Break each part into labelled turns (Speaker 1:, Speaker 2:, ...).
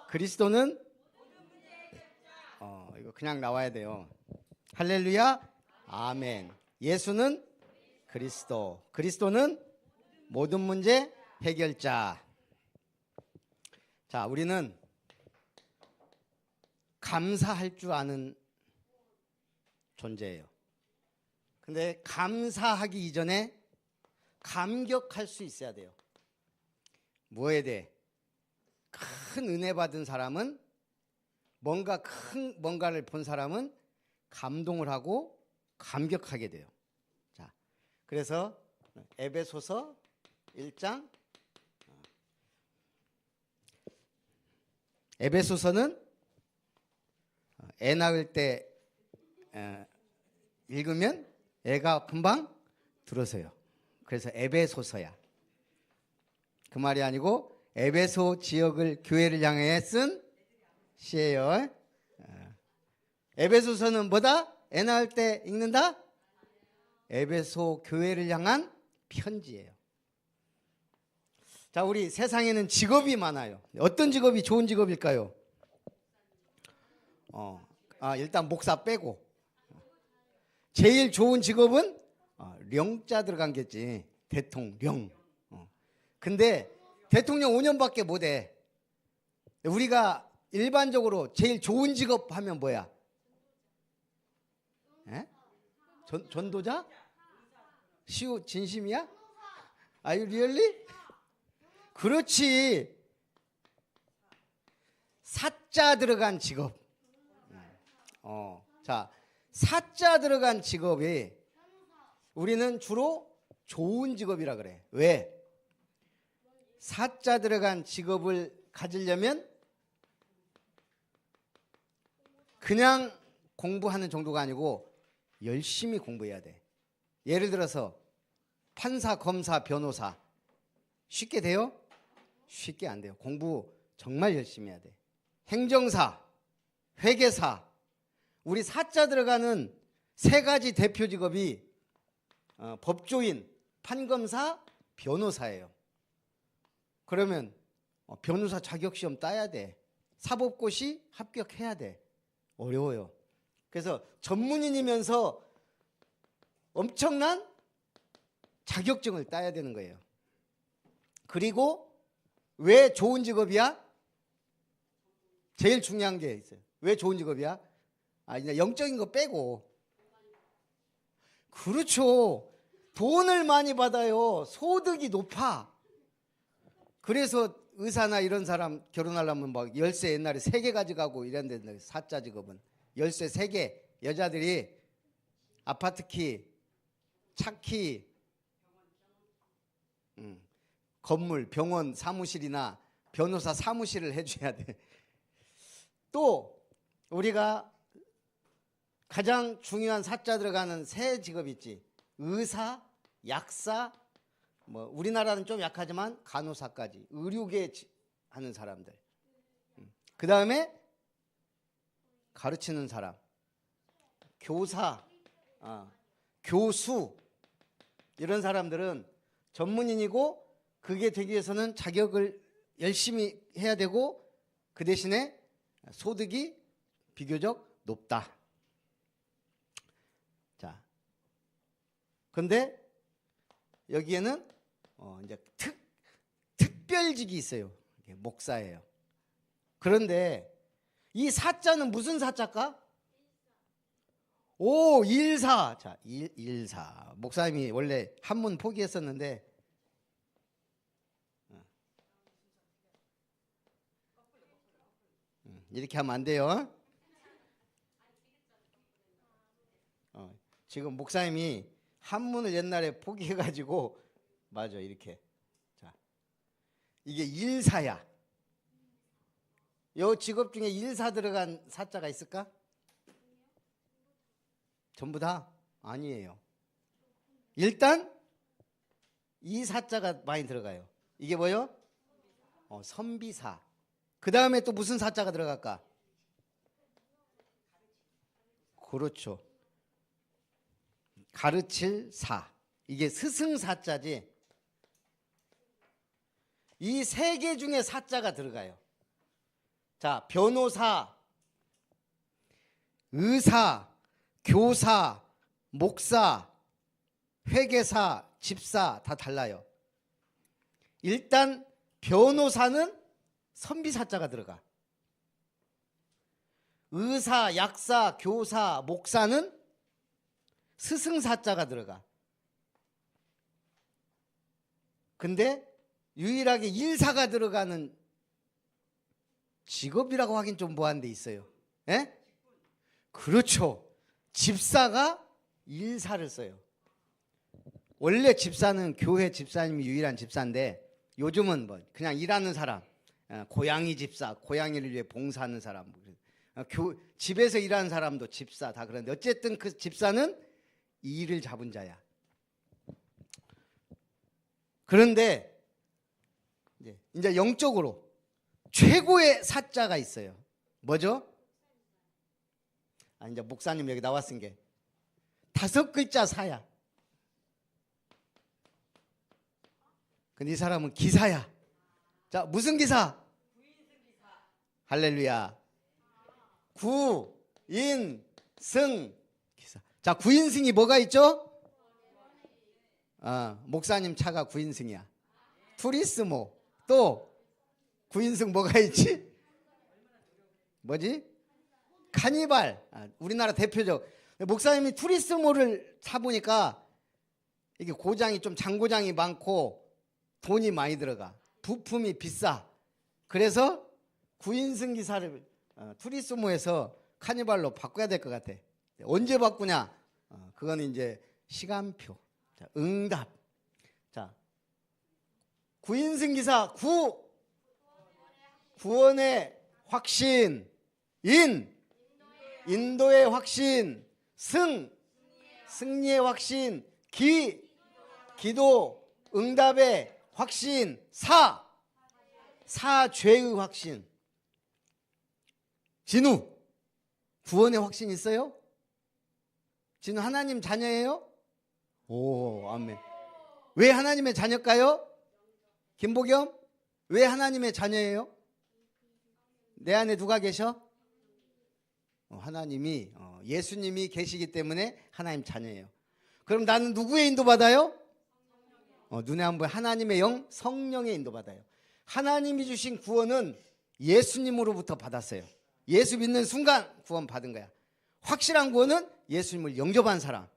Speaker 1: 그리스도는 이거 그냥 나와야 돼요. 할렐루야. 아멘. 예수는 그리스도. 그리스도는 모든 문제 해결자. 자, 우리는 감사할 줄 아는 존재예요. 근데 감사하기 이전에 감격할 수 있어야 돼요. 뭐에 대해? 큰 은혜 받은 사람은 뭔가를 본 사람은 감동을 하고 감격하게 돼요. 자, 그래서 에베소서 1장 에베소서는 애 낳을 때 읽으면 애가 금방 들어서요. 그래서 에베소서야. 그 말이 아니고 에베소 지역을 교회를 향해 쓴 시예요. 에베소서는 뭐다? 애 낳을 때 읽는다? 에베소 교회를 향한 편지예요. 자, 우리 세상에는 직업이 많아요. 어떤 직업이 좋은 직업일까요? 일단 목사 빼고 제일 좋은 직업은 령자 들어간겠지. 대통령. 근데 대통령 5년밖에 못해. 우리가 일반적으로 제일 좋은 직업 하면 뭐야? 전도자? 진심이야? Are you really? 그렇지. 사자 들어간 직업. 자, 사자 들어간 직업이 우리는 주로 좋은 직업이라 그래. 왜? 사자 들어간 직업을 가지려면 그냥 공부하는 정도가 아니고 열심히 공부해야 돼. 예를 들어서 판사, 검사, 변호사 쉽게 돼요? 쉽게 안 돼요. 공부 정말 열심히 해야 돼. 행정사, 회계사, 우리 사자 들어가는 세 가지 대표 직업이 법조인, 판검사, 변호사예요. 그러면 변호사 자격시험 따야 돼. 사법고시 합격해야 돼. 어려워요. 그래서 전문인이면서 엄청난 자격증을 따야 되는 거예요. 그리고 왜 좋은 직업이야? 제일 중요한 게 있어요. 왜 좋은 직업이야? 이제 영적인 거 빼고. 그렇죠. 돈을 많이 받아요. 소득이 높아. 그래서 의사나 이런 사람 결혼하려면 막 열쇠 옛날에 3개 가져가고 이랬는데, 사자 직업은 열쇠 3개. 여자들이 아파트 키, 차 키, 건물, 병원 사무실이나 변호사 사무실을 해줘야 돼. 또 우리가 가장 중요한 사자 들어가는 세 직업 있지. 의사, 약사, 우리나라는 좀 약하지만 간호사까지, 의료계 하는 사람들. 그 다음에 가르치는 사람, 교사, 교수, 이런 사람들은 전문인이고, 그게 되기 위해서는 자격을 열심히 해야 되고, 그 대신에 소득이 비교적 높다. 자, 근데 여기에는 이제 특별직이 있어요. 목사예요. 그런데 이 사자는 무슨 사자일까? 일사. 자, 일사. 목사님이 원래 한문 포기했었는데 이렇게 하면 안 돼요. 지금 목사님이 한문을 옛날에 포기해가지고, 맞아, 이렇게. 자, 이게 일사야. 요 직업 중에 일사 들어간 사자가 있을까? 전부 다? 아니에요. 일단 이 사자가 많이 들어가요. 이게 뭐요? 선비사. 그 다음에 또 무슨 사자가 들어갈까? 그렇죠. 가르칠 사. 이게 스승사자지. 이 3개 중에 사자가 들어가요. 자, 변호사, 의사, 교사, 목사, 회계사, 집사 다 달라요. 일단 변호사는 선비사자가 들어가. 의사, 약사, 교사, 목사는 스승사자가 들어가. 근데 유일하게 일사가 들어가는 직업이라고 하긴 좀 뭐한 데 있어요. 예? 그렇죠. 집사가 일사를 써요. 원래 집사는 교회 집사님이 유일한 집사인데 요즘은 뭐 그냥 일하는 사람, 고양이 집사, 고양이를 위해 봉사하는 사람, 집에서 일하는 사람도 집사 다 그런데 어쨌든 그 집사는 일을 잡은 자야. 그런데 이제 영적으로 최고의 사자가 있어요. 뭐죠? 이제 목사님 여기 나왔은 게 5글자 사야. 근데 이 사람은 기사야. 자, 무슨 기사? 할렐루야. 구인승 기사. 자, 구인승이 뭐가 있죠? 목사님 차가 구인승이야. 투리스모. 또 구인승 뭐가 있지? 뭐지? 카니발. 우리나라 대표적. 목사님이 투리스모를 사보니까 이게 고장이 좀 장고장이 많고 돈이 많이 들어가. 부품이 비싸. 그래서 구인승 기사를 투리스모에서 카니발로 바꿔야 될 것 같아. 언제 바꾸냐? 그건 이제 시간표. 자, 응답. 자, 구인승 기사 구원의 확신, 인도의 확신, 승리의 확신, 기도, 응답의 확신, 사죄의 확신. 진우, 구원의 확신 있어요? 진우 하나님 자녀예요? 오, 아멘. 왜 하나님의 자녀일까요? 김보겸, 왜 하나님의 자녀예요? 내 안에 누가 계셔? 하나님이, 예수님이 계시기 때문에 하나님 자녀예요. 그럼 나는 누구의 인도받아요? 눈에 안 보여. 하나님의 영, 성령의 인도받아요. 하나님이 주신 구원은 예수님으로부터 받았어요. 예수 믿는 순간 구원 받은 거야. 확실한 구원은 예수님을 영접한 사람.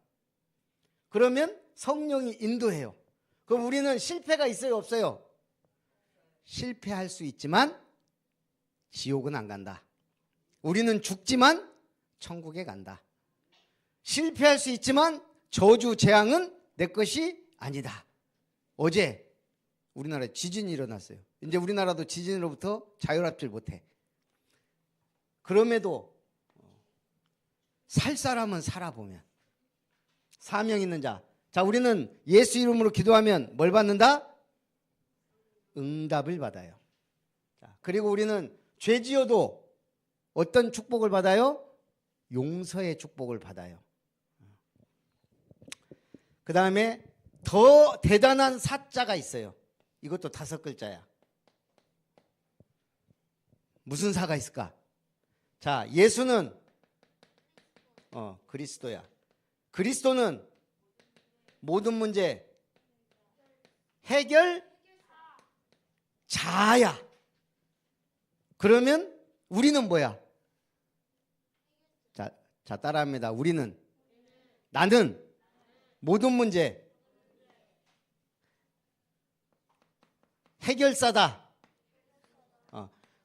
Speaker 1: 그러면 성령이 인도해요. 그럼 우리는 실패가 있어요, 없어요? 실패할 수 있지만 지옥은 안 간다. 우리는 죽지만 천국에 간다. 실패할 수 있지만 저주 재앙은 내 것이 아니다. 어제 우리나라에 지진이 일어났어요. 이제 우리나라도 지진으로부터 자유롭지 못해. 그럼에도 살 사람은 살아보면 사명 있는 자. 자, 우리는 예수 이름으로 기도하면 뭘 받는다? 응답을 받아요. 자, 그리고 우리는 죄 지어도 어떤 축복을 받아요? 용서의 축복을 받아요. 그 다음에 더 대단한 사자가 있어요. 이것도 5글자야. 무슨 사가 있을까? 자, 예수는 그리스도야. 그리스도는 모든 문제 해결자야. 그러면 우리는 뭐야? 자, 따라합니다. 나는 모든 문제 해결사다.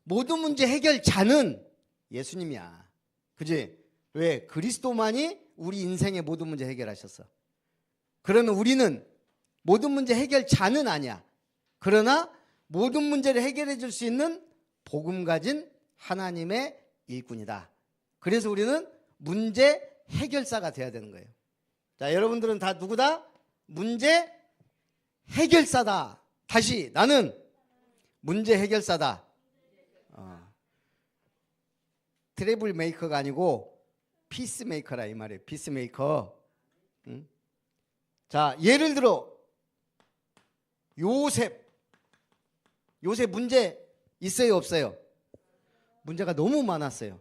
Speaker 1: 모든 문제 해결자는 예수님이야. 그지? 왜? 그리스도만이 우리 인생의 모든 문제 해결하셨어. 그러면 우리는 모든 문제 해결자는 아니야. 그러나 모든 문제를 해결해 줄 수 있는 복음 가진 하나님의 일꾼이다. 그래서 우리는 문제 해결사가 돼야 되는 거예요. 자, 여러분들은 다 누구다? 문제 해결사다. 다시, 나는 문제 해결사다. 트러블 메이커가 아니고 피스메이커라 이 말이에요. 피스메이커. 응? 자, 예를 들어 요셉 문제 있어요, 없어요? 문제가 너무 많았어요.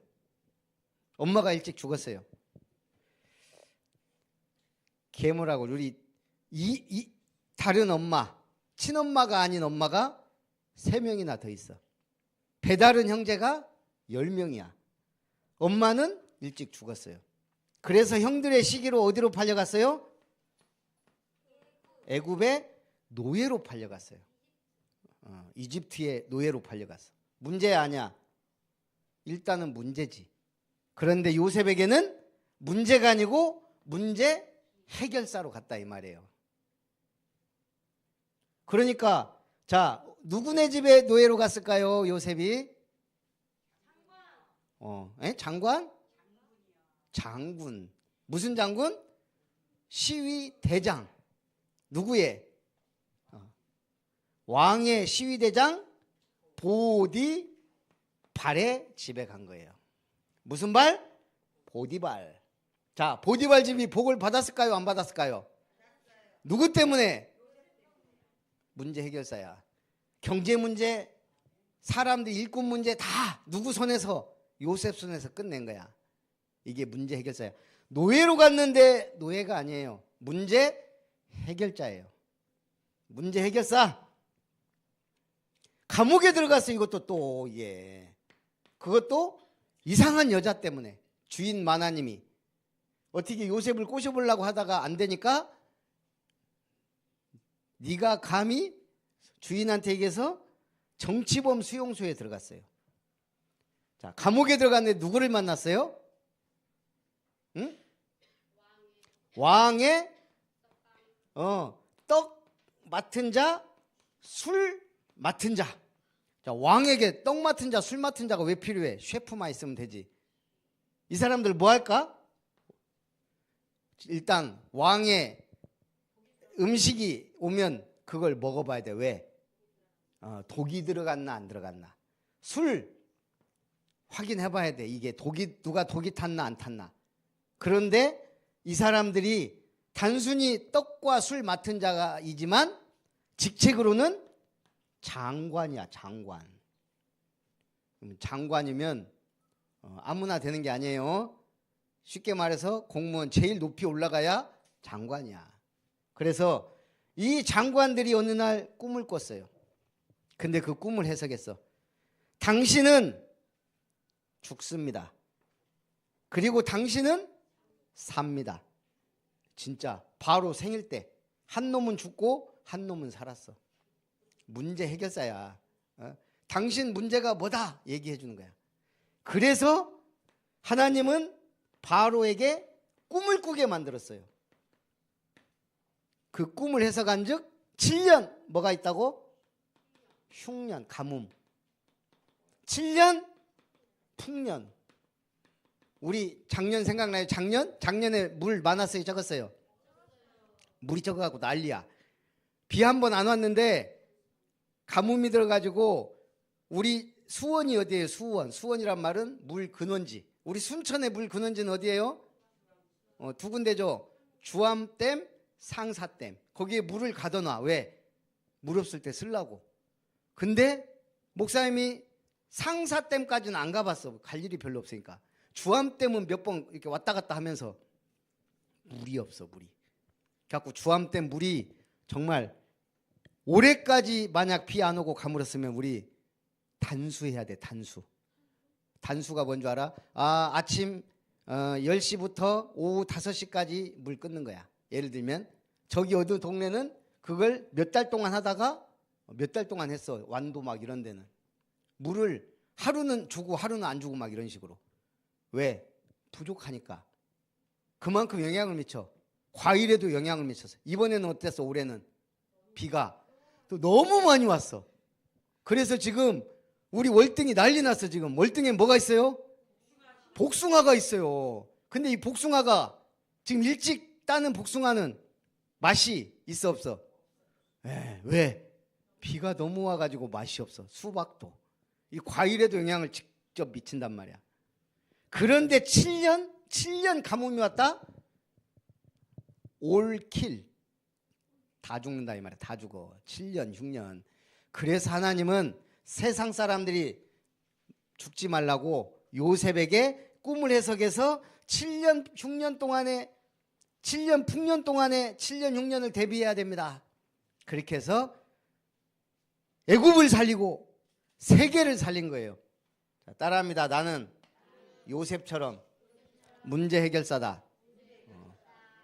Speaker 1: 엄마가 일찍 죽었어요. 계모라고 우리 다른 엄마, 친엄마가 아닌 엄마가 3명이나 더 있어. 배다른 형제가 10명이야. 엄마는 일찍 죽었어요. 그래서 형들의 시기로 어디로 팔려갔어요? 애굽의 노예로 팔려갔어요. 이집트의 노예로 팔려갔어. 문제 아니야. 일단은 문제지. 그런데 요셉에게는 문제가 아니고 문제 해결사로 갔다 이 말이에요. 그러니까 자, 누구네 집에 노예로 갔을까요? 요셉이? 장관? 장군. 무슨 장군? 시위대장. 누구의? 왕의 시위대장 보디발의 집에 간 거예요. 무슨 발? 보디발. 자, 보디발 집이 복을 받았을까요? 안 받았을까요? 누구 때문에? 문제 해결사야. 경제 문제, 사람들 일꾼 문제 다 누구 손에서? 요셉 손에서 끝낸 거야. 이게 문제 해결사야. 노예로 갔는데 노예가 아니에요. 문제 해결자예요. 문제 해결사. 감옥에 들어갔어. 이것도 또 그것도 이상한 여자 때문에. 주인 마나님이 어떻게 요셉을 꼬셔보려고 하다가 안 되니까 네가 감히 주인한테 얘기해서 정치범 수용소에 들어갔어요. 자, 감옥에 들어갔는데 누구를 만났어요? 응? 왕의 떡 맡은 자, 술 맡은 자. 자, 왕에게 떡 맡은 자, 술 맡은 자가 왜 필요해? 셰프만 있으면 되지. 이 사람들 뭐 할까? 일단 왕의 음식이 오면 그걸 먹어봐야 돼. 왜? 독이 들어갔나 안 들어갔나. 술 확인해봐야 돼. 이게 누가 독이 탔나 안 탔나. 그런데 이 사람들이 단순히 떡과 술 맡은 자이지만 직책으로는 장관이야. 장관. 장관이면 아무나 되는 게 아니에요. 쉽게 말해서 공무원 제일 높이 올라가야 장관이야. 그래서 이 장관들이 어느 날 꿈을 꿨어요. 근데 그 꿈을 해석했어. 당신은 죽습니다. 그리고 당신은 삽니다. 진짜 바로 생일 때 한 놈은 죽고 한 놈은 살았어. 문제 해결사야. 당신 문제가 뭐다 얘기해 주는 거야. 그래서 하나님은 바로에게 꿈을 꾸게 만들었어요. 그 꿈을 해석한 즉 7년 뭐가 있다고? 흉년, 가뭄. 7년 풍년. 우리 작년 생각나요? 작년에 물 많았어요? 적었어요? 물이 적어갖고 난리야. 비 한 번 안 왔는데 가뭄이 들어가지고 우리 수원이 어디예요? 수원이란 말은 물 근원지. 우리 순천의 물 근원지는 어디예요? 두 군데죠. 주암댐, 상사댐. 거기에 물을 가둬놔. 왜? 물 없을 때 쓰려고. 근데 목사님이 상사댐까지는 안 가봤어. 갈 일이 별로 없으니까. 주암댐은 몇 번 이렇게 왔다 갔다 하면서 물이 없어. 물이. 그래갖고 주암댐 물이 정말 올해까지 만약 비 안 오고 가물었으면 우리 단수해야 돼. 단수가 뭔 줄 알아? 아침 10시부터 오후 5시까지 물 끊는 거야. 예를 들면 저기 어느 동네는 그걸 몇 달 동안 하다가 몇 달 동안 했어. 완도 막 이런 데는. 물을 하루는 주고 하루는 안 주고 막 이런 식으로. 왜? 부족하니까. 그만큼 영향을 미쳐. 과일에도 영향을 미쳤어. 이번에는 어땠어? 올해는 비가 또 너무 많이 왔어. 그래서 지금 우리 월등히 난리 났어. 지금 월등에 뭐가 있어요? 복숭아가 있어요. 근데 이 복숭아가 지금 일찍 따는 복숭아는 맛이 있어 없어? 왜? 비가 너무 와가지고 맛이 없어. 수박도. 이 과일에도 영향을 직접 미친단 말이야. 그런데 7년 가뭄이 왔다? 올킬. 다 죽는다 이 말이야. 다 죽어. 7년, 6년. 그래서 하나님은 세상 사람들이 죽지 말라고 요셉에게 꿈을 해석해서 7년 풍년 동안에 7년 6년을 대비해야 됩니다. 그렇게 해서 애굽을 살리고 세계를 살린 거예요. 자, 따라합니다. 나는 요셉처럼 문제 해결사다.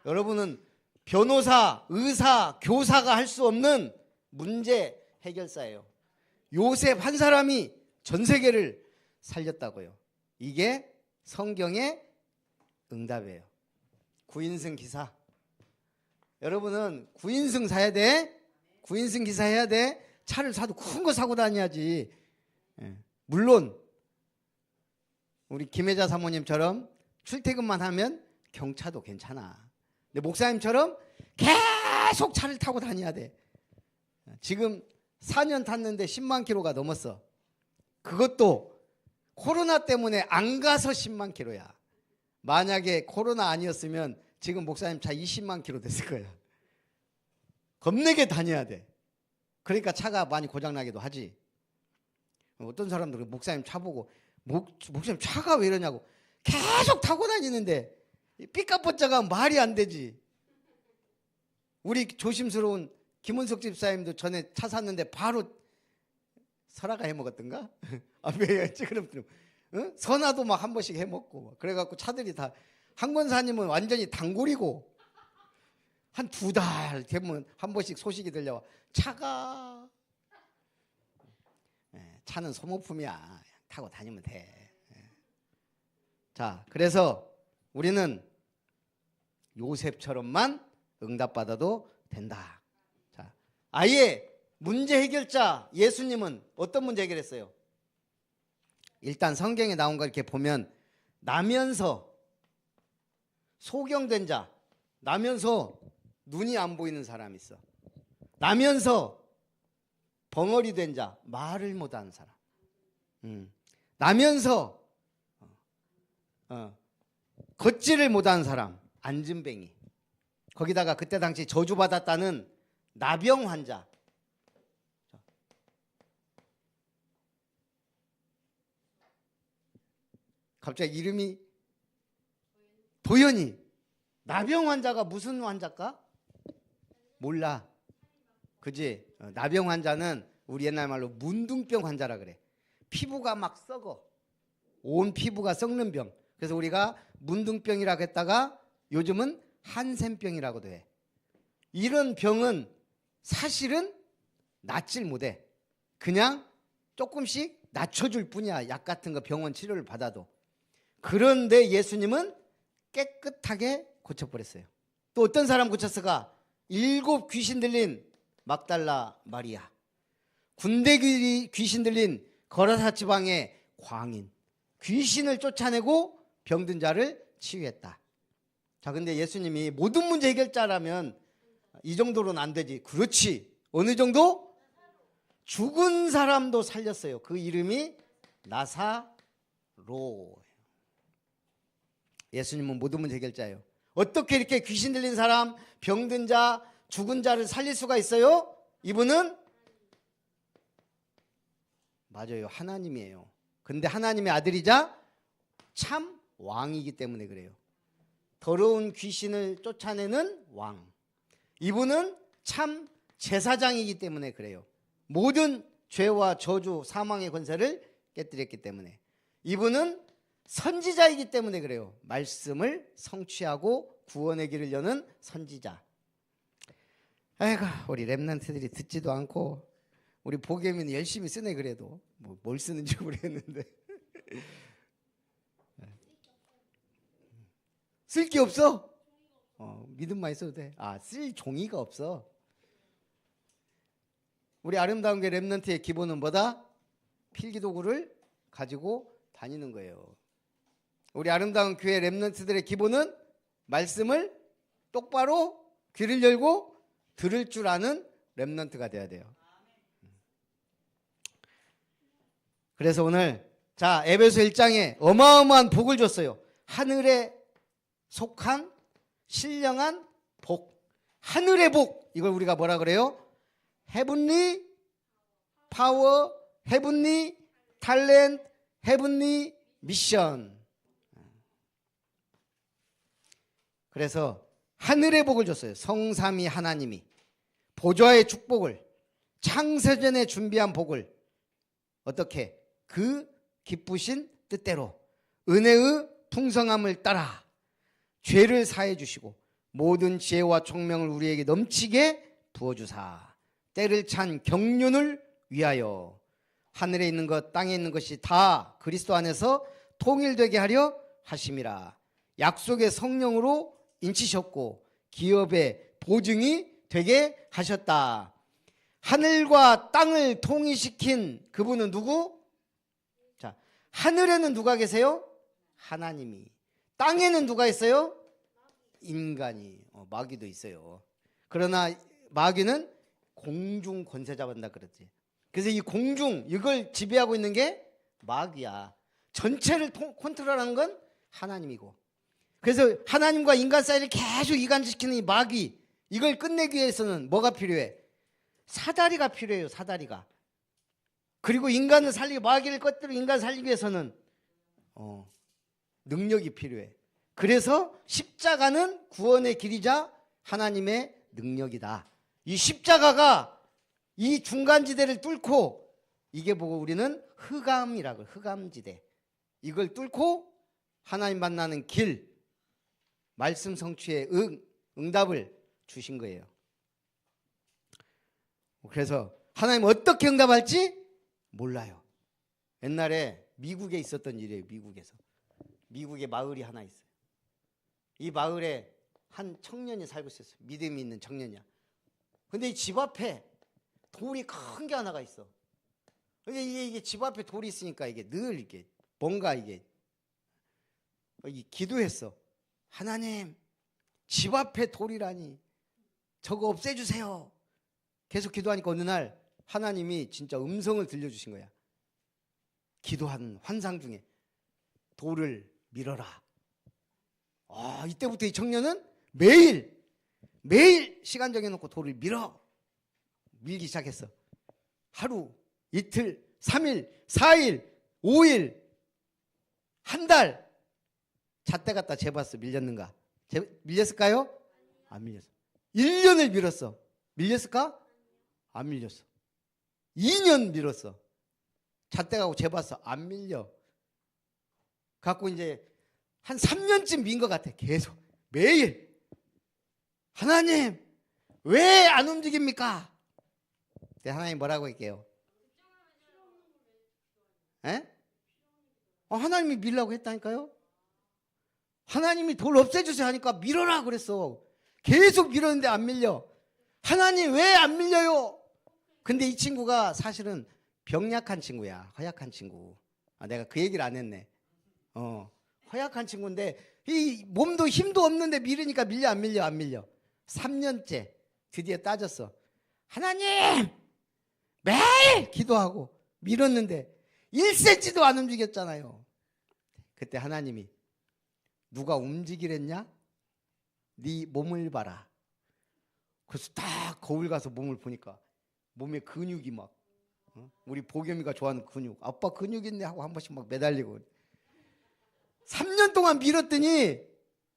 Speaker 1: 여러분은 변호사, 의사, 교사가 할 수 없는 문제 해결사예요. 요셉 한 사람이 전 세계를 살렸다고요. 이게 성경의 응답이에요. 구인승 기사. 여러분은 구인승 사야 돼. 구인승 기사 해야 돼. 차를 사도 큰 거 사고 다녀야지. 물론 우리 김혜자 사모님처럼 출퇴근만 하면 경차도 괜찮아. 근데 목사님처럼 계속 차를 타고 다녀야 돼. 지금 4년 탔는데 10만 킬로가 넘었어. 그것도 코로나 때문에 안 가서 10만 킬로야. 만약에 코로나 아니었으면 지금 목사님 차 20만 킬로 됐을 거야. 겁내게 다녀야 돼. 그러니까 차가 많이 고장나기도 하지. 어떤 사람들은 목사님 차 보고 목사님 차가 왜 이러냐고 계속 타고 다니는데 삐까뻔쩍하면 말이 안 되지. 우리 조심스러운 김은석 집사님도 전에 차 샀는데 바로 설아가 해먹었던가? 아, 왜 그럼 응? 선아도 막 한 번씩 해먹고 그래갖고 차들이 다 한권사님은 완전히 단골이고 한 2달 되면 한 번씩 소식이 들려와. 차가 차는 소모품이야. 타고 다니면 돼. 자, 그래서 우리는 요셉처럼만 응답받아도 된다. 자, 아예 문제 해결자 예수님은 어떤 문제 해결했어요? 일단 성경에 나온 거 이렇게 보면 나면서 소경된 자, 나면서 눈이 안 보이는 사람이 있어. 나면서 벙어리 된 자, 말을 못하는 사람. 나면서 걷지를 못하는 사람, 안진뱅이. 거기다가 그때 당시 저주받았다는 나병 환자. 갑자기 이름이 도연이. 나병 환자가 무슨 환자일까? 몰라. 그지? 나병 환자는 우리 옛날 말로 문둥병 환자라 그래. 피부가 막 썩어. 온 피부가 썩는 병. 그래서 우리가 문둥병이라고 했다가 요즘은 한센병이라고도 해. 이런 병은 사실은 낫질 못해. 그냥 조금씩 낮춰줄 뿐이야. 약 같은 거 병원 치료를 받아도. 그런데 예수님은 깨끗하게 고쳐버렸어요. 또 어떤 사람 고쳤을까? 7 귀신 들린 막달라 마리아, 군대 귀신 들린 거라사 지방의 광인, 귀신을 쫓아내고 병든 자를 치유했다. 자, 근데 예수님이 모든 문제 해결자라면 이 정도로는 안 되지. 그렇지. 어느 정도? 죽은 사람도 살렸어요. 그 이름이 나사로. 예수님은 모든 문제 해결자예요. 어떻게 이렇게 귀신 들린 사람, 병든 자, 죽은 자를 살릴 수가 있어요? 이분은 맞아요. 하나님이에요. 근데 하나님의 아들이자 참 왕이기 때문에 그래요. 더러운 귀신을 쫓아내는 왕. 이분은 참 제사장이기 때문에 그래요. 모든 죄와 저주, 사망의 권세를 깨뜨렸기 때문에. 이분은 선지자이기 때문에 그래요. 말씀을 성취하고 구원의 길을 여는 선지자. 아이고, 우리 랩런트들이 듣지도 않고 우리 보겸이는 열심히 쓰네. 그래도 뭘 쓰는지 모르겠는데 쓸 게 없어? 믿음만 있어도 돼. 쓸 종이가 없어. 우리 아름다운 게 랩런트의 기본은 뭐다? 필기도구를 가지고 다니는 거예요. 우리 아름다운 교회 랩런트들의 기본은 말씀을 똑바로 귀를 열고 들을 줄 아는 랩런트가 돼야 돼요. 그래서 오늘 자, 에베소 1장에 어마어마한 복을 줬어요. 하늘에 속한 신령한 복, 하늘의 복. 이걸 우리가 뭐라 그래요? 헤븐리 파워, 헤븐리 탤런트, 헤븐리 미션. 그래서 하늘의 복을 줬어요. 성삼위 하나님이 보좌의 축복을, 창세전에 준비한 복을 어떻게? 그 기쁘신 뜻대로 은혜의 풍성함을 따라 죄를 사해 주시고 모든 지혜와 총명을 우리에게 넘치게 부어주사 때를 찬 경륜을 위하여 하늘에 있는 것 땅에 있는 것이 다 그리스도 안에서 통일되게 하려 하심이라. 약속의 성령으로 인치셨고 기업의 보증이 되게 하셨다. 하늘과 땅을 통일시킨 그분은 누구? 자, 하늘에는 누가 계세요? 하나님이. 땅에는 누가 있어요? 인간이. 마귀도 있어요. 그러나 마귀는 공중 권세 잡았다 그랬지. 그래서 이 공중 이걸 지배하고 있는 게 마귀야. 전체를 컨트롤하는 건 하나님이고. 그래서 하나님과 인간 사이를 계속 이간시키는 이 마귀, 이걸 끝내기 위해서는 뭐가 필요해? 사다리가 필요해요. 사다리가. 그리고 인간을 살리고 마귀를 꺼뜨리고 인간을 살리기 위해서는 능력이 필요해. 그래서 십자가는 구원의 길이자 하나님의 능력이다. 이 십자가가 이 중간지대를 뚫고, 이게 보고 우리는 흑암이라고, 흑암지대, 이걸 뚫고 하나님 만나는 길, 말씀 성취의 응답을 주신 거예요. 그래서 하나님 어떻게 응답할지 몰라요. 옛날에 미국에 있었던 일이에요. 미국에 마을이 하나 있어요. 이 마을에 한 청년이 살고 있었어요. 믿음이 있는 청년이야. 근데 이 집 앞에 돌이 큰 게 하나가 있어. 이게 집 앞에 돌이 있으니까 이게 늘 이게 뭔가 이게 기도했어. 하나님, 집 앞에 돌이라니 저거 없애주세요. 계속 기도하니까 어느 날 하나님이 진짜 음성을 들려주신 거야. 기도하는 환상 중에 돌을 밀어라. 이때부터 이 청년은 매일 시간 정해놓고 돌을 밀기 시작했어. 하루, 이틀, 3일, 4일, 5일, 한 달. 잣대 갖다 재봤어. 밀렸는가? 밀렸을까요? 안 밀렸어. 1년을 밀었어. 밀렸을까? 안 밀렸어. 2년 밀었어. 잣대 갖고 재봤어. 안 밀려. 갖고 이제 한 3년쯤 민 것 같아. 계속 매일 하나님 왜 안 움직입니까? 하나님 뭐라고 할게요? 하나님이 밀라고 했다니까요. 하나님이 돌 없애주세요 하니까 밀어라 그랬어. 계속 밀었는데 안 밀려. 하나님 왜 안 밀려요? 근데 이 친구가 사실은 병약한 친구야. 허약한 친구. 내가 그 얘기를 안 했네. 허약한 친구인데 이 몸도 힘도 없는데 밀으니까 밀려 안 밀려? 안 밀려. 3년째 드디어 따졌어. 하나님 매일 기도하고 밀었는데 1cm도 안 움직였잖아요. 그때 하나님이 누가 움직이랬냐? 네 몸을 봐라. 그래서 딱 거울 가서 몸을 보니까 몸에 근육이 막 우리 보겸이가 좋아하는 근육, 아빠 근육 있네 하고 한 번씩 막 매달리고 3년 동안 밀었더니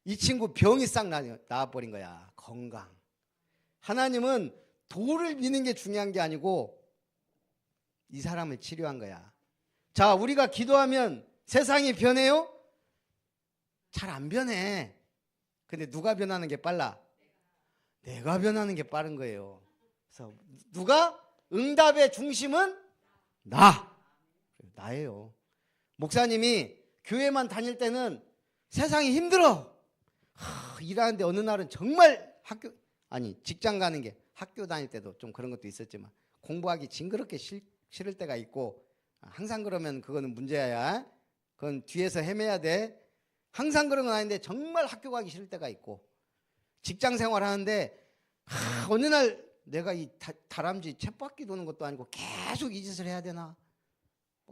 Speaker 1: 이 친구 병이 싹 나와버린 거야. 건강. 하나님은 돌을 미는 게 중요한 게 아니고 이 사람을 치료한 거야. 자, 우리가 기도하면 세상이 변해요? 잘 안 변해. 근데 누가 변하는 게 빨라? 내가 변하는 게 빠른 거예요. 그래서 누가? 응답의 중심은 나예요. 목사님이 교회만 다닐 때는 세상이 힘들어. 일하는데 어느 날은 정말 직장 가는 게, 학교 다닐 때도 좀 그런 것도 있었지만 공부하기 징그럽게 싫을 때가 있고, 항상 그러면 그거는 문제야. 그건 뒤에서 헤매야 돼. 항상 그런 건 아닌데 정말 학교 가기 싫을 때가 있고, 직장 생활하는데 어느 날 내가 이 다람쥐 쳇바퀴 도는 것도 아니고 계속 이 짓을 해야 되나,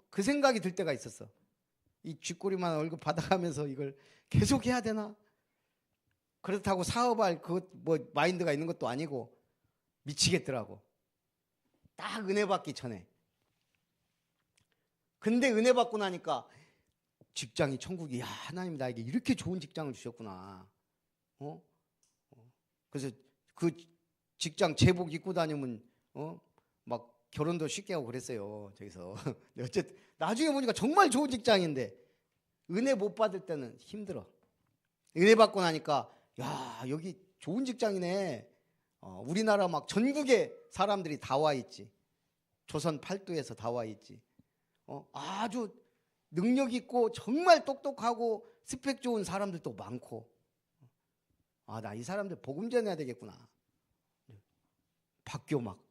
Speaker 1: 그 생각이 들 때가 있었어. 이 쥐꼬리만 월급 받아가면서 이걸 계속 해야 되나? 그렇다고 사업할 마인드가 있는 것도 아니고 미치겠더라고. 딱 은혜 받기 전에. 근데 은혜 받고 나니까 직장이 천국이, 야, 하나님 나에게 이렇게 좋은 직장을 주셨구나. 그래서 그 직장 제복 입고 다니면 막 결혼도 쉽게 하고 그랬어요. 저기서. 근데 어쨌든 나중에 보니까 정말 좋은 직장인데 은혜 못 받을 때는 힘들어. 은혜 받고 나니까 야, 여기 좋은 직장이네. 우리나라 막 전국에 사람들이 다 와 있지. 조선 팔도에서 다 와 있지. 아주 능력 있고 정말 똑똑하고 스펙 좋은 사람들도 많고. 아, 나 이 사람들 복음 전해야 되겠구나. 바뀌어 막.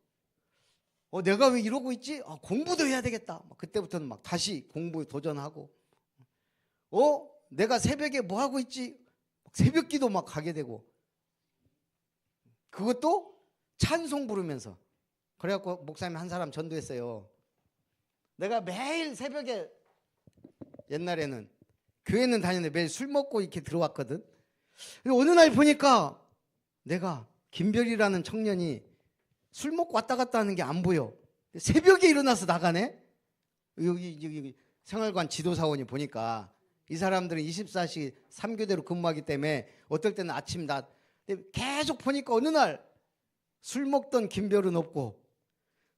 Speaker 1: 내가 왜 이러고 있지? 공부도 해야 되겠다. 그때부터는 막 다시 공부 도전하고. 내가 새벽에 뭐 하고 있지? 새벽기도 막 가게 되고. 그것도 찬송 부르면서. 그래갖고 목사님 한 사람 전도했어요. 내가 매일 새벽에, 옛날에는 교회는 다녔는데 매일 술 먹고 이렇게 들어왔거든. 어느 날 보니까 내가 김별이라는 청년이 술 먹고 왔다 갔다 하는 게 안 보여. 새벽에 일어나서 나가네. 여기 생활관 지도사원이 보니까 이 사람들은 24시 3교대로 근무하기 때문에 어떨 때는 아침 낮 계속 보니까 어느 날 술 먹던 김별은 없고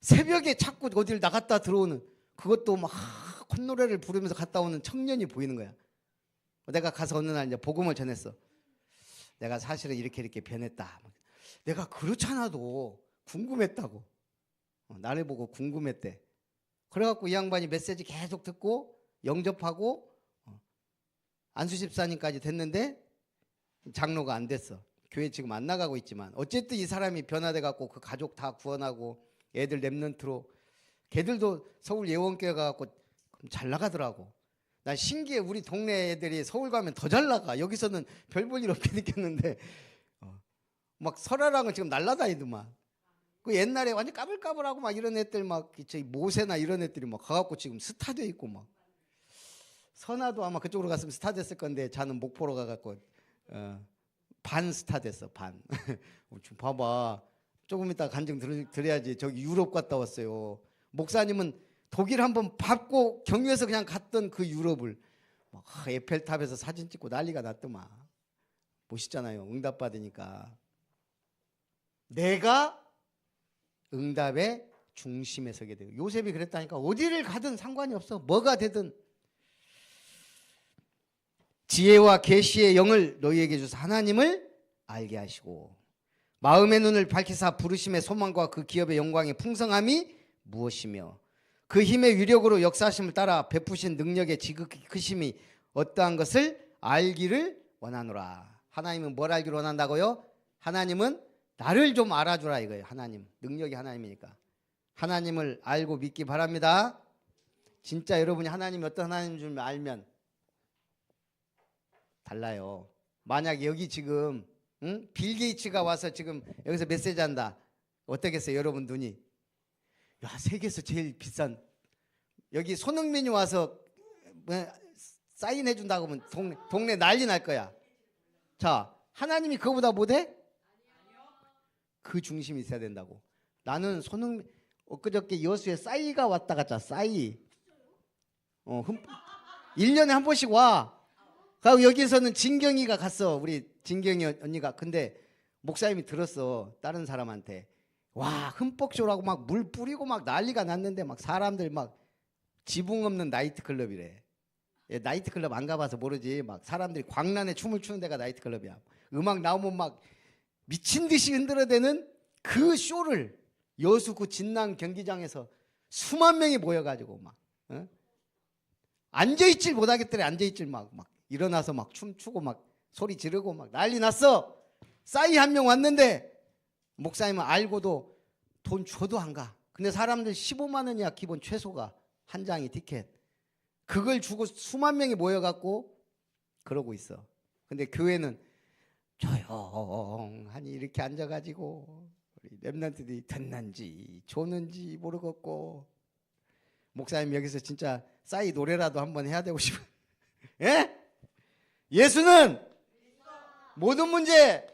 Speaker 1: 새벽에 자꾸 어딜 나갔다 들어오는, 그것도 막 콧노래를 부르면서 갔다 오는 청년이 보이는 거야. 내가 가서 어느 날 이제 복음을 전했어. 내가 사실은 이렇게 변했다. 내가 그렇잖아도 궁금했다고. 나를 보고 궁금했대. 그래갖고 이 양반이 메시지 계속 듣고 영접하고 안수 집사님까지 됐는데 장로가 안 됐어. 교회 지금 안 나가고 있지만 어쨌든 이 사람이 변화돼 갖고 그 가족 다 구원하고 애들 랩런트로, 걔들도 서울 예원교회 가갖고 잘 나가더라고. 난 신기해. 우리 동네 애들이 서울 가면 더 잘 나가. 여기서는 별 볼 일 없게 느꼈는데 막 설아랑은 지금 날라다니더만. 그 옛날에 완전 까불까불하고 막 이런 애들 막 저희 모세나 이런 애들이 막 가갖고 지금 스타 돼 있고 막. 선아도 아마 그쪽으로 갔으면 스타 됐을 건데 자는 목포로 가갖고 반 스타 됐어. 반. 좀 봐봐. 조금 이따 간증 드려야지. 저기 유럽 갔다 왔어요. 목사님은 독일 한번 밟고 경유해서 그냥 갔던 그 유럽을 막 에펠탑에서 사진 찍고 난리가 났더만. 멋있잖아요. 응답 받으니까. 내가 응답의 중심에 서게 돼요. 요셉이 그랬다니까. 어디를 가든 상관이 없어. 뭐가 되든. 지혜와 계시의 영을 너희에게 주사 하나님을 알게 하시고 마음의 눈을 밝히사 부르심의 소망과 그 기업의 영광의 풍성함이 무엇이며 그 힘의 위력으로 역사하심을 따라 베푸신 능력의 지극히 크심이 어떠한 것을 알기를 원하노라. 하나님은 뭘 알기를 원한다고요? 하나님은 나를 좀 알아주라 이거예요. 하나님. 능력이 하나님이니까. 하나님을 알고 믿기 바랍니다. 진짜 여러분이 하나님이 어떤 하나님인 줄 알면 달라요. 만약 여기 지금 빌 게이츠가 와서 지금 여기서 메시지 한다. 어떻겠어요? 여러분 눈이. 야, 세계에서 제일 비싼, 여기 손흥민이 와서 사인해 준다고 하면 동네 난리 날 거야. 자, 하나님이 그거보다 못해? 그 중심이 있어야 된다고. 나는 손흥민, 엊그저께 여수에 싸이가 왔다 갔다. 싸이 1년에 한 번씩 와. 그리고 여기서는 진경이가 갔어. 우리 진경이 언니가. 근데 목사님이 들었어. 다른 사람한테. 와, 흠뻑 쇼라고 막 물 뿌리고 막 난리가 났는데 막 사람들 막 지붕 없는 나이트클럽이래. 나이트클럽 안 가봐서 모르지. 막 사람들이 광란에 춤을 추는 데가 나이트클럽이야. 음악 나오면 막 미친 듯이 흔들어대는 그 쇼를 여수 그 진남 경기장에서 수만 명이 모여가지고 막 앉아있질 못하겠더래. 앉아있질 막 일어나서 막 춤추고 막 소리 지르고 막 난리 났어. 싸이 한 명 왔는데 목사님은 알고도 돈 줘도 안 가. 근데 사람들 15만 원이야 기본 최소가. 한 장이 티켓. 그걸 주고 수만 명이 모여갖고 그러고 있어. 근데 교회는 조용하니 이렇게 앉아가지고 우리 랩런트들이 듣는지 조는지 모르겠고. 목사님 여기서 진짜 싸이 노래라도 한번 해야 되고 싶어. 예? 예수는 모든 문제.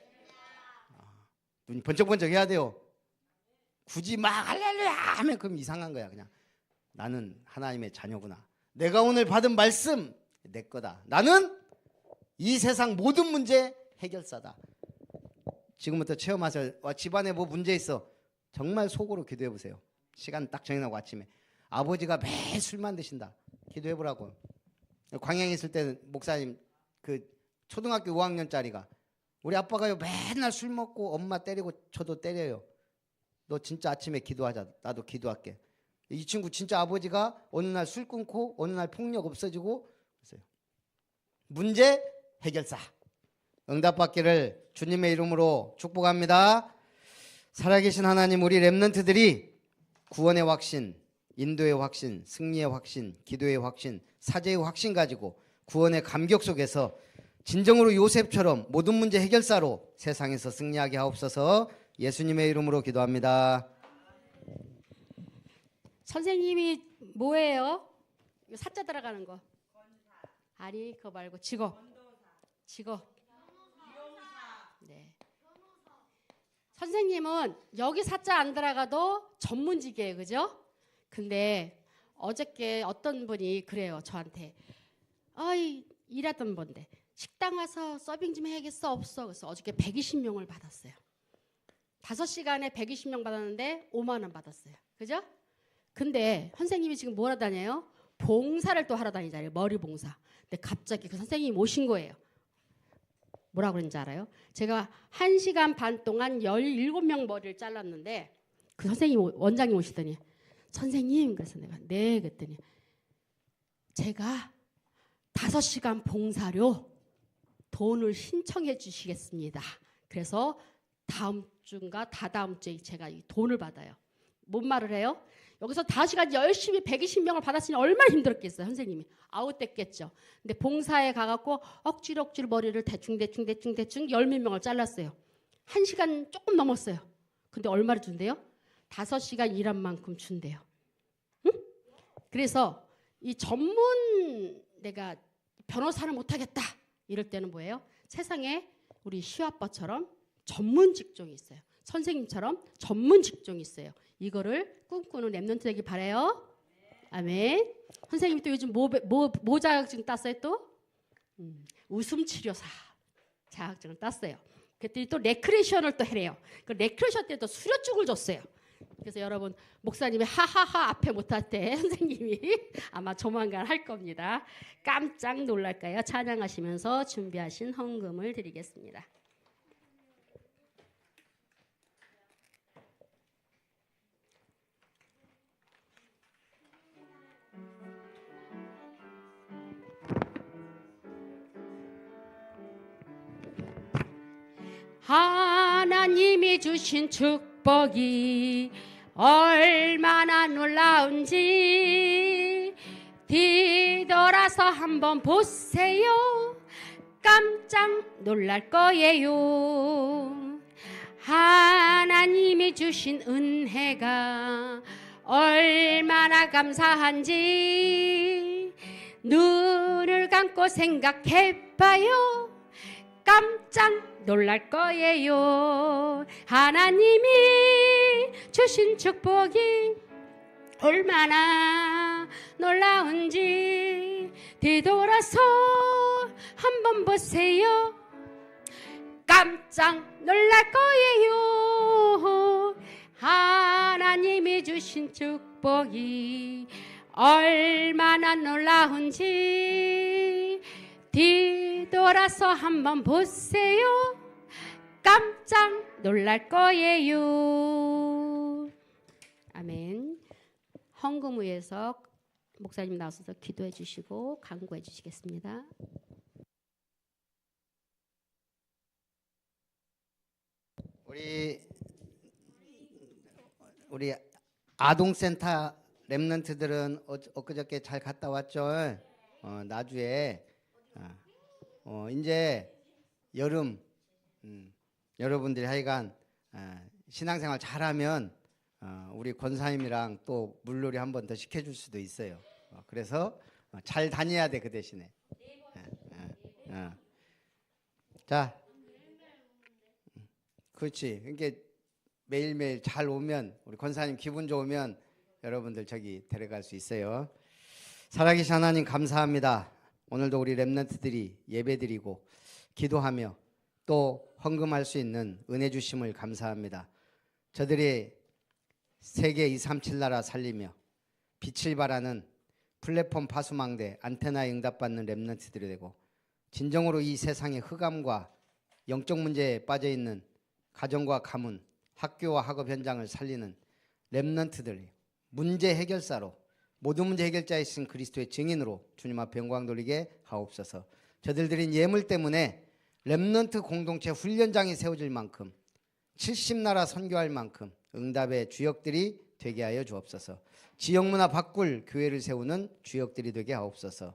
Speaker 1: 눈이 번쩍번쩍 해야 돼요. 굳이 막 할렐루야 하면 그럼 이상한 거야. 그냥 나는 하나님의 자녀구나. 내가 오늘 받은 말씀 내 거다. 나는 이 세상 모든 문제 해결사다. 지금부터 체험하세요. 집안에 뭐 문제 있어. 정말 속으로 기도해 보세요. 시간 딱 정해놓고 아침에. 아버지가 매일 술만 드신다. 기도해 보라고. 광양에 있을 때 목사님 그 초등학교 5학년짜리가 우리 아빠가요 맨날 술 먹고 엄마 때리고 저도 때려요. 너 진짜 아침에 기도하자. 나도 기도할게. 이 친구 진짜 아버지가 어느 날 술 끊고 어느 날 폭력 없어지고 그랬어요. 문제 해결사. 응답받기를 주님의 이름으로 축복합니다. 살아계신 하나님, 우리 렘넌트들이 구원의 확신, 인도의 확신, 승리의 확신, 기도의 확신, 사죄의 확신 가지고 구원의 감격 속에서 진정으로 요셉처럼 모든 문제 해결사로 세상에서 승리하게 하옵소서. 예수님의 이름으로 기도합니다.
Speaker 2: 선생님이 뭐예요? 이거 사자 들어가는 거. 아니, 그거 말고 직업. 네. 선생님은 여기 사자 안 들어가도 전문직이에요, 그죠? 근데 어저께 어떤 분이 그래요, 저한테. 일하던 분데 식당 와서 서빙 좀 해야겠어, 없어? 그래서 어저께 120명을 받았어요. 5시간에 120명 받았는데 5만 원 받았어요. 그죠? 근데 선생님이 지금 뭐 하러 다녀요? 봉사를 또 하러 다니잖아요. 머리 봉사. 근데 갑자기 그 선생님이 오신 거예요. 뭐라고 그랬는지 알아요? 제가 1시간 반 동안 17명 머리를 잘랐는데 그 선생님, 원장님 오시더니 선생님, 그래서 내가 네, 그랬더니 제가 5시간 봉사료 돈을 신청해 주시겠습니다. 그래서 다음 주인가 다다음 주에 제가 이 돈을 받아요. 뭔 말을 해요? 여기서 5시간 열심히 120명을 받았으니 얼마나 힘들었겠어요, 선생님이. 아웃됐겠죠. 근데 봉사에 가갖고 억지로 머리를 대충 10몇 명을 잘랐어요. 1시간 조금 넘었어요. 근데 얼마를 준대요? 5시간 일한 만큼 준대요. 응? 그래서 이 전문, 내가 변호사는 못하겠다 이럴 때는 뭐예요? 세상에 우리 시아빠처럼 전문 직종이 있어요. 선생님처럼 전문 직종이 있어요. 이거를 꿈꾸는 랩런트 되길 바라요. 아멘. 선생님이 또 요즘 뭐 자격증 땄어요 또? 웃음치료사 자격증을 땄어요. 그랬더니 또 레크레이션을 또 해래요. 그 레크레이션 때도 수료증을 줬어요. 그래서 여러분, 목사님이 하하하 앞에 못할 때 선생님이 아마 조만간 할 겁니다. 깜짝 놀랄까요? 찬양하시면서 준비하신 헌금을 드리겠습니다. 하나님이 주신 축복이 얼마나 놀라운지 뒤돌아서 한번 보세요. 깜짝 놀랄 거예요. 하나님이 주신 은혜가 얼마나 감사한지 눈을 감고 생각해봐요. 깜짝 놀랄 거예요. 하나님이 주신 축복이 얼마나 놀라운지 뒤돌아서 한번 보세요. 깜짝 놀랄 거예요. 하나님이 주신 축복이 얼마나 놀라운지 뒤돌아서 한번 보세요. 깜짝 놀랄 거예요. 아멘. 헌금 위에서 목사님 나오셔서 기도해 주시고 간구해 주시겠습니다.
Speaker 1: 우리 아동센터 렘넌트들은 엊그저께 잘 갔다 왔죠. 나주에 이제 여름 여러분들이 하여간 신앙생활 잘하면 우리 권사님이랑 또 물놀이 한 번 더 시켜줄 수도 있어요. 그래서 잘 다녀야 돼. 그 대신에. 자, 그렇지. 그러니까 매일매일 잘 오면 우리 권사님 기분 좋으면 여러분들 저기 데려갈 수 있어요. 살아계신 하나님 감사합니다. 오늘도 우리 렘넌트들이 예배드리고 기도하며 또 헌금할 수 있는 은혜 주심을 감사합니다. 저들이 세계 237 나라 살리며 빛을 발하는 플랫폼 파수망대 안테나에 응답받는 렘넌트들이 되고 진정으로 이 세상의 흑암과 영적 문제에 빠져있는 가정과 가문, 학교와 학업 현장을 살리는 렘넌트들, 문제 해결사로 모든 문제 해결자이신 그리스도의 증인으로 주님 앞에 영광 돌리게 하옵소서. 저들 드린 예물 때문에 렘넌트 공동체 훈련장이 세워질 만큼 70나라 선교할 만큼 응답의 주역들이 되게 하여 주옵소서. 지역문화 바꿀 교회를 세우는 주역들이 되게 하옵소서.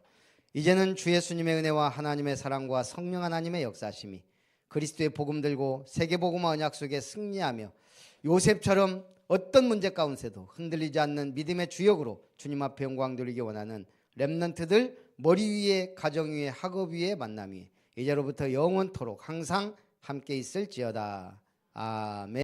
Speaker 1: 이제는 주 예수님의 은혜와 하나님의 사랑과 성령 하나님의 역사심이 그리스도의 복음 들고 세계복음화 언약 속에 승리하며 요셉처럼 어떤 문제 가운데도 흔들리지 않는 믿음의 주역으로 주님 앞에 영광 돌리기 원하는 렘넌트들 머리 위에 가정 위에 학업 위에 만남 위에 이제로부터 영원토록 항상 함께 있을지어다. 아멘.